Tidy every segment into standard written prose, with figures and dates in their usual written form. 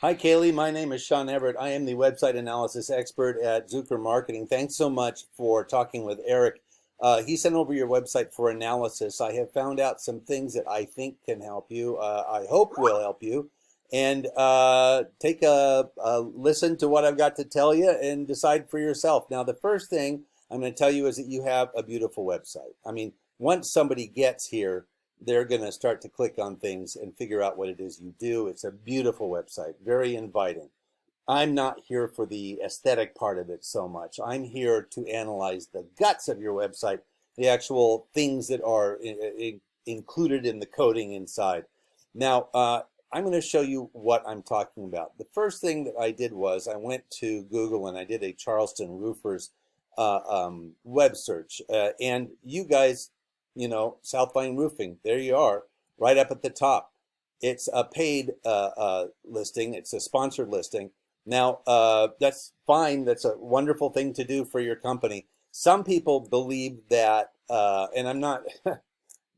Hi, Kaylee. My name is Sean Everett. I am the website analysis expert at Zucker Marketing. Thanks so much for talking with Eric. He sent over your website for analysis. I have found out some things that I think can help you. I hope will help you. And take a listen to what I've got to tell you and decide for yourself. Now, the first thing I'm going to tell you is that you have a beautiful website. I mean, once somebody gets here, they're going to start to click on things and figure out what it is you do. It's a beautiful website, very inviting. I'm not here for the aesthetic part of it so much. I'm here to analyze the guts of your website, the actual things that are included in the coding inside. Now, I'm going to show you what I'm talking about. The first thing that I did was I went to Google and I did a Charleston Roofers web search. And you guys, Southline Roofing, there you are, right up at the top. It's a paid listing. It's a sponsored listing. Now, that's fine. That's a wonderful thing to do for your company. Some people believe that, and I'm not,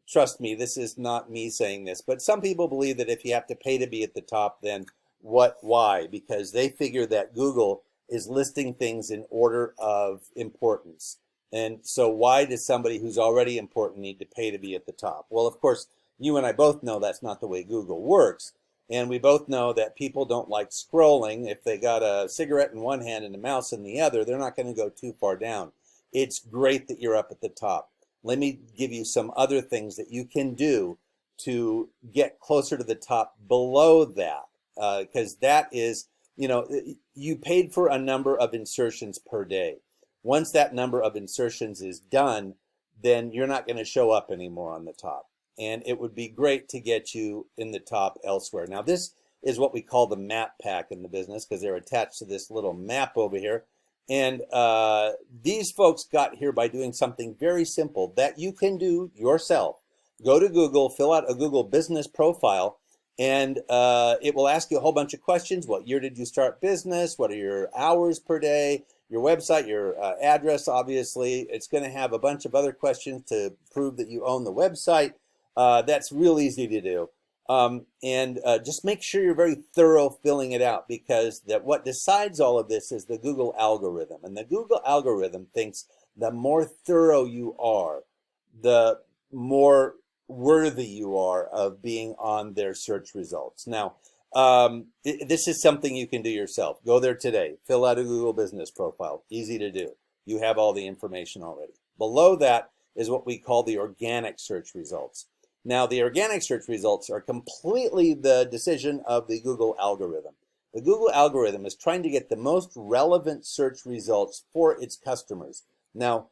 trust me, this is not me saying this, but some people believe that if you have to pay to be at the top, then why? Because they figure that Google is listing things in order of importance. And so why does somebody who's already important need to pay to be at the top? Well, of course, you and I both know that's not the way Google works. And we both know that people don't like scrolling. If they got a cigarette in one hand and a mouse in the other, they're not going to go too far down. It's great that you're up at the top. Let me give you some other things that you can do to get closer to the top below that. Because that is, you paid for a number of insertions per day. Once that number of insertions is done, then you're not going to show up anymore on the top. And it would be great to get you in the top elsewhere. Now, this is what we call the map pack in the business because they're attached to this little map over here. And these folks got here by doing something very simple that you can do yourself. Go to Google, fill out a Google business profile, and it will ask you a whole bunch of questions. What year did you start business? What are your hours per day? Your website, your address, obviously. It's going to have a bunch of other questions to prove that you own the website. That's real easy to do. And just make sure you're very thorough filling it out because what decides all of this is the Google algorithm. And the Google algorithm thinks the more thorough you are, the more worthy you are of being on their search results. Now, this is something you can do yourself. Go there today. Fill out a Google business profile. Easy to do. You have all the information already. Below that is what we call the organic search results. Now, the organic search results are completely the decision of the Google algorithm. The Google algorithm is trying to get the most relevant search results for its customers. Now,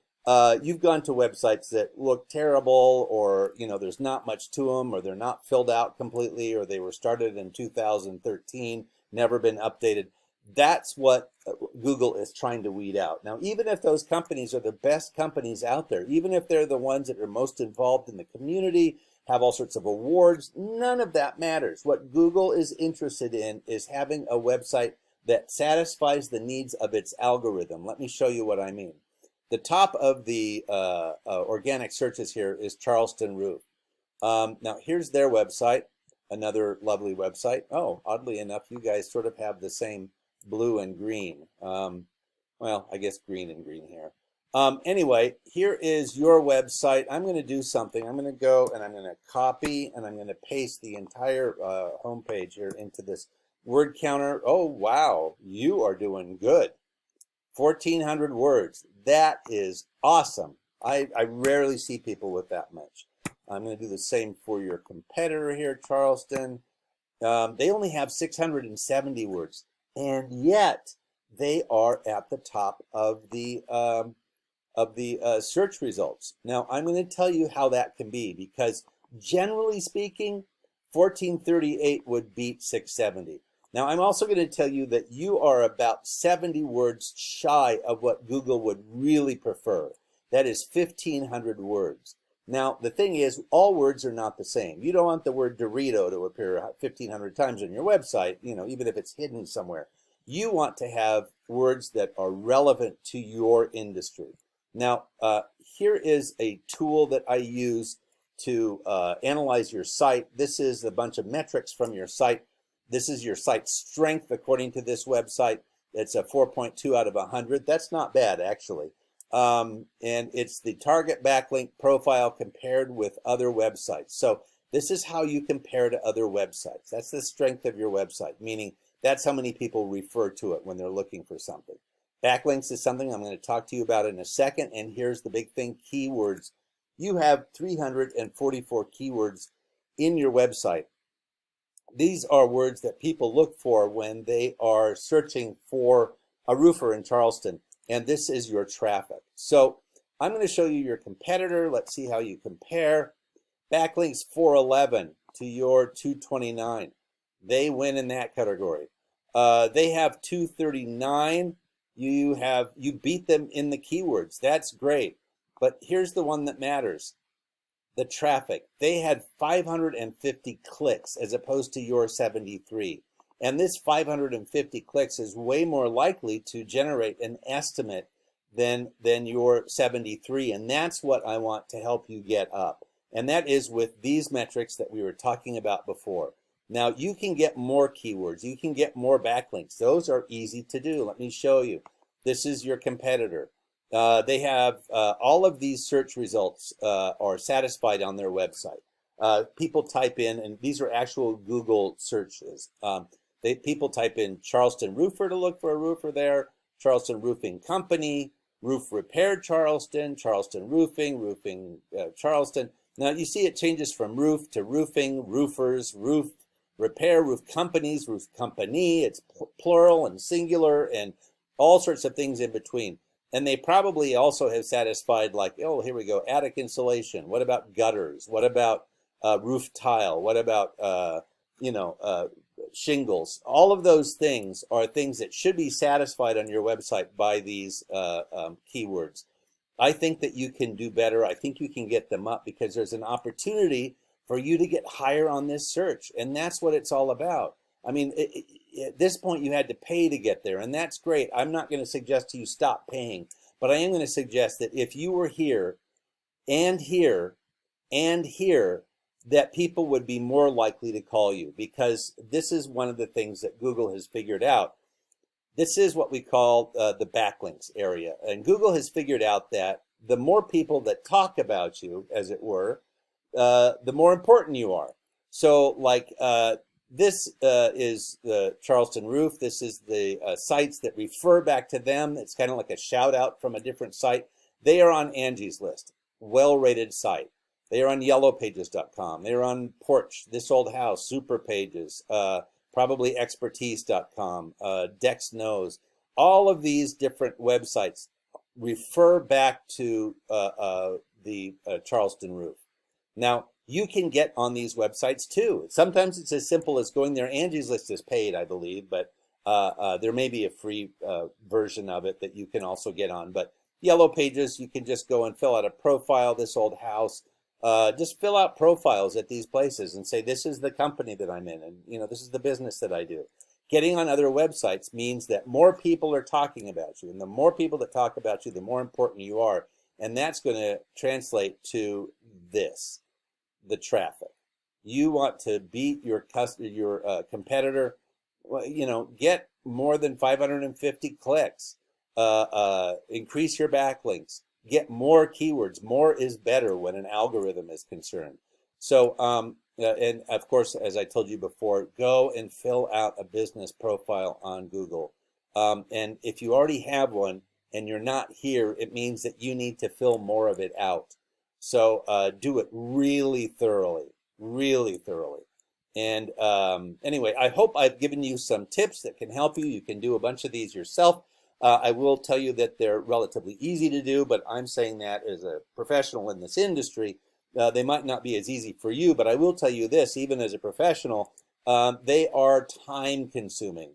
you've gone to websites that look terrible or, there's not much to them or they're not filled out completely or they were started in 2013, never been updated. That's what Google is trying to weed out. Now, even if those companies are the best companies out there, even if they're the ones that are most involved in the community, have all sorts of awards, none of that matters. What Google is interested in is having a website that satisfies the needs of its algorithm. Let me show you what I mean. The top of the organic searches here is Charleston Roof. Now, here's their website, another lovely website. Oh, oddly enough, you guys sort of have the same blue and green. Well, I guess green and green here. Anyway, here is your website. I'm going to do something. I'm going to go and I'm going to copy and I'm going to paste the entire homepage here into this word counter. Oh, wow, you are doing good. 1,400 words. That is awesome. I rarely see people with that much. I'm going to do the same for your competitor here, Charleston. They only have 670 words, and yet they are at the top of the search results. Now, I'm going to tell you how that can be because generally speaking, 1438 would beat 670. Now, I'm also going to tell you that you are about 70 words shy of what Google would really prefer. That is 1,500 words. Now, the thing is, all words are not the same. You don't want the word Dorito to appear 1,500 times on your website, even if it's hidden somewhere. You want to have words that are relevant to your industry. Now, here is a tool that I use to analyze your site. This is a bunch of metrics from your site. This is your site strength according to this website. It's a 4.2 out of 100. That's not bad, actually. And it's the target backlink profile compared with other websites. So this is how you compare to other websites. That's the strength of your website, meaning that's how many people refer to it when they're looking for something. Backlinks is something I'm going to talk to you about in a second, and here's the big thing, keywords. You have 344 keywords in your website. These are words that people look for when they are searching for a roofer in Charleston, and this is your traffic. So I'm going to show you your competitor. Let's see how you compare. Backlinks 411 to your 229. They win in that category. They have 239. You beat them in the keywords. That's great. But here's the one that matters. The traffic. They had 550 clicks as opposed to your 73. And this 550 clicks is way more likely to generate an estimate than your 73. And that's what I want to help you get up. And that is with these metrics that we were talking about before. Now, you can get more keywords. You can get more backlinks. Those are easy to do. Let me show you. This is your competitor. They have all of these search results are satisfied on their website. People type in, and these are actual Google searches. People type in Charleston Roofer to look for a roofer there, Charleston Roofing Company, Roof Repair Charleston, Charleston Roofing, Roofing Charleston. Now you see it changes from roof to roofing, roofers, roof repair, roof companies, roof company. It's plural and singular and all sorts of things in between. And they probably also have satisfied, like, oh, here we go, attic insulation. What about gutters? What about roof tile? What about, shingles? All of those things are things that should be satisfied on your website by these keywords. I think that you can do better. I think you can get them up because there's an opportunity for you to get higher on this search. And that's what it's all about. I mean, at this point, you had to pay to get there, and that's great. I'm not going to suggest to you stop paying, but I am going to suggest that if you were here and here and here, that people would be more likely to call you, because this is one of the things that Google has figured out. This is what we call the backlinks area, and Google has figured out that the more people that talk about you, as it were, the more important you are. So, like, this is the Charleston Roof. This is the sites that refer back to them. It's kind of like a shout out from a different site. They are on Angie's List, well-rated site. They are on yellowpages.com. They are on Porch, This Old House, Super Pages, probably expertise.com, Dex Knows. All of these different websites refer back to the Charleston Roof. Now, you can get on these websites too. Sometimes it's as simple as going there. Angie's List is paid, I believe, but there may be a free version of it that you can also get on. But Yellow Pages, you can just go and fill out a profile, This Old House. Just fill out profiles at these places and say, this is the company that I'm in, and this is the business that I do. Getting on other websites means that more people are talking about you, and the more people that talk about you, the more important you are, and that's going to translate to this. The traffic. You want to beat your competitor. Well, get more than 550 clicks. Increase your backlinks. Get more keywords. More is better when an algorithm is concerned. So, and of course, as I told you before, go and fill out a business profile on Google. And if you already have one and you're not here, it means that you need to fill more of it out. So do it really thoroughly, really thoroughly. And anyway, I hope I've given you some tips that can help you. You can do a bunch of these yourself. I will tell you that they're relatively easy to do, but I'm saying that as a professional in this industry, they might not be as easy for you, but I will tell you this, even as a professional, they are time consuming.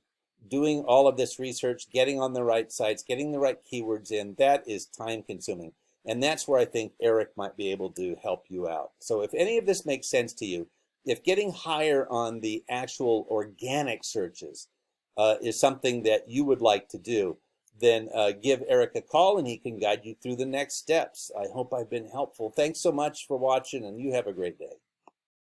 Doing all of this research, getting on the right sites, getting the right keywords in, that is time consuming. And that's where I think Eric might be able to help you out. So if any of this makes sense to you, if getting higher on the actual organic searches is something that you would like to do, then give Eric a call and he can guide you through the next steps. I hope I've been helpful. Thanks so much for watching, and you have a great day.